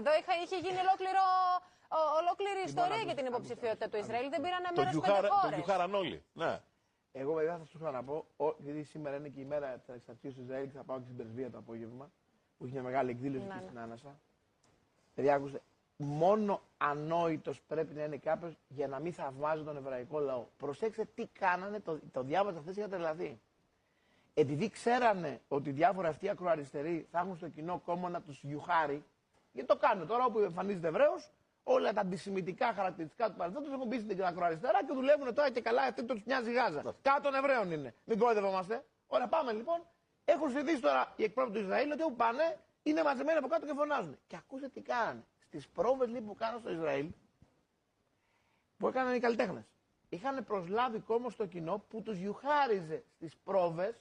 Εδώ είχε γίνει ολόκληρη ιστορία για την υποψηφιότητα του Ισραήλ. Δεν πήραν μέρος 5 χώρες. Το γιουχάραν όλοι. Ναι. Εγώ βέβαια θα σου ήθελα να πω, γιατί σήμερα είναι και η μέρα της ανεξαρτησίας του Ισραήλ και θα πάω και στην πρεσβεία το απόγευμα, που έχει μια μεγάλη εκδήλωση και στην Άνασα. Παιδιά, ακούστε, μόνο ανόητος πρέπει να είναι κάποιος για να μην θαυμάζει τον εβραϊκό λαό. Προσέξτε τι κάνανε, το διάβαζα χθες, είχα τρελαθεί. Επειδή ξέρανε ότι διάφορα αυτοί ακροαριστεροί θα έχουν στο κοινό κόμμα να τους γιουχάρει, γιατί το κάνουν τώρα όπου εμφανίζεται Εβραίος, όλα τα αντισημιτικά χαρακτηριστικά του παρελθόντος έχουν μπει στην ακροαριστερά και δουλεύουν τώρα και καλά, αυτή τους μοιάζει Γάζα. Κάτω των Εβραίων είναι. Μην κοροϊδευόμαστε. Ωραία, πάμε λοιπόν. Έχουν συνηθίσει τώρα οι εκπρόσωποι του Ισραήλ ότι όπου πάνε είναι μαζεμένοι από κάτω και φωνάζουν. Και ακούστε τι κάνανε. Στις πρόβες λοιπόν, που κάνανε στο Ισραήλ, που έκαναν οι καλλιτέχνες, είχαν προσλάβει κόμμα στο κοινό που τους γιουχάριζε στις πρόβες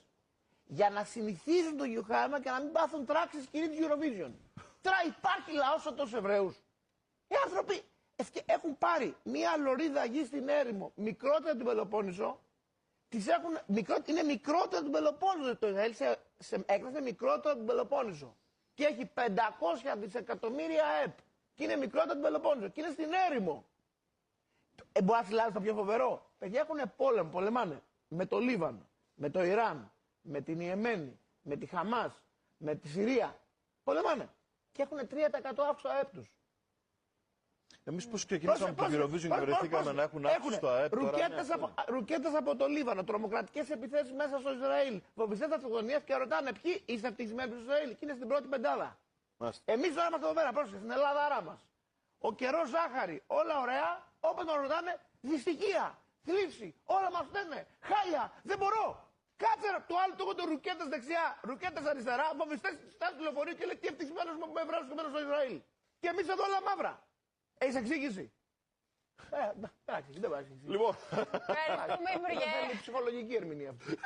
για να συνηθίζουν το γιουχάρισμα και να μην πάθουν τράξεις σκηνή της Eurovision. Τώρα υπάρχει λαός σαν τους Εβραίους. Οι άνθρωποι έχουν πάρει μία λωρίδα γη στην έρημο μικρότερα την Πελοπόννησο. Είναι μικρότερα την Πελοπόννησο. Το Ισραήλ σε έκταση μικρότερα την Πελοπόννησο. Και έχει 500 δισεκατομμύρια ΕΠ. Και είναι μικρότερα την Πελοπόννησο. Και είναι στην έρημο. Μπορεί να συλλάβει το πιο φοβερό. Παιδιά έχουν πόλεμο, πολεμάνε. Με το Λίβανο, με το Ιράν, με την Ιεμένη, με τη Χαμάς, με τη Συρία. Πολεμάνε. Και έχουν 3% αύξηση στο ΑΕΠ τους. Εμείς πώς ξεκινήσαμε την Eurovision και βρεθήκαμε να έχουν αύξηση στο ΑΕΠ. Ρουκέτες από το Λίβανο, τρομοκρατικές επιθέσεις μέσα στο Ισραήλ. Φοβιστές αυτοκτονίες και ρωτάνε ποιοι είστε ευτυχισμένοι στο Ισραήλ. Και είναι στην πρώτη πεντάδα. Εμείς τώρα είμαστε εδώ πέρα, πρόσεχε, στην Ελλάδα μας. Ο καιρός ζάχαρη, όλα ωραία. Όπως τον ρωτάνε, δυστυχία, θλίψη, όλα μας φταίνε. Χάλια, δεν μπορώ. Κάτσε το άλλο το έχω ρουκέτες δεξιά, ρουκέτες αριστερά. Φοβιστές στάση του λεωφορείου και λέει τι ευτυχισμένος που με βρίσκομαι στο Ισραήλ. Και εμείς εδώ όλα μαύρα. Έχεις εξήγηση? Εντάξει, δεν υπάρχει εξήγηση. Λοιπόν. Ευχαριστούμε, Υπουργέ. Είναι ψυχολογική ερμηνεία αυτή.